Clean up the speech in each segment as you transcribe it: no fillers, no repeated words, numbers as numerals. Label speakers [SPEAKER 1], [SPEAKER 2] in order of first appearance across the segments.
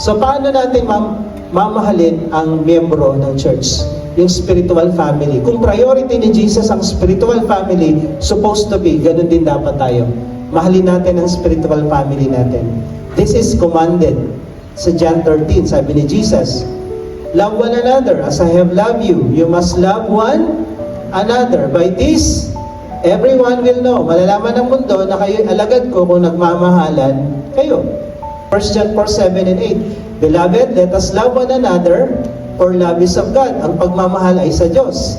[SPEAKER 1] So paano natin mamahalin ang miyembro ng church? Yung spiritual family. Kung priority ni Jesus ang spiritual family, supposed to be, ganun din dapat tayo. Mahalin natin ang spiritual family natin. This is commanded. Sa John 13, sabi ni Jesus, love one another as I have loved you. You must love one another. By this, everyone will know. Malalaman ng mundo na kayo'y alagad ko kung nagmamahalan kayo. 1 John 4:7 and 8. Beloved, let us love one another, for love is of God. Ang pagmamahal ay sa Diyos.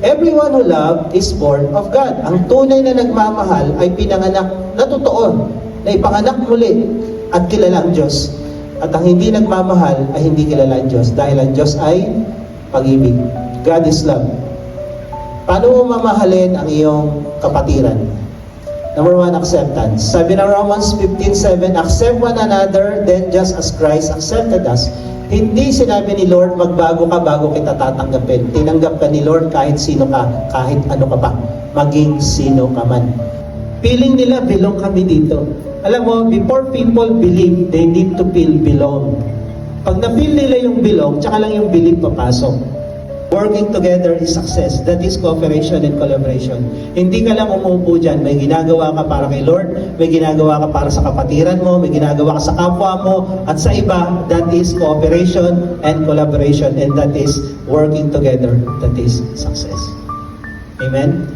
[SPEAKER 1] Everyone who loves is born of God. Ang tunay na nagmamahal ay pinanganak na totoo, na ipanganak muli at kilala ang Diyos. At ang hindi nagmamahal ay hindi kilala ang Diyos, dahil ang Diyos ay pag-ibig. God is love. Paano mo mamahalin ang iyong kapatiran? Number 1, acceptance. Sabi ng Romans 15:7, accept one another, then just as Christ accepted us. Hindi sinabi ni Lord, magbago ka bago kita tatanggapin. Tinanggap ka ni Lord kahit sino ka, kahit ano ka pa, maging sino ka man. Feeling nila, belong kami dito. Alam mo, before people believe, they need to feel belong. Pag na-feel nila yung belong, tsaka lang yung believe papasok. Working together is success. That is cooperation and collaboration. Hindi ka lang umuupo dyan. May ginagawa ka para kay Lord, may ginagawa ka para sa kapatiran mo, may ginagawa ka sa kapwa mo, at sa iba. That is cooperation and collaboration, and that is working together. That is success. Amen?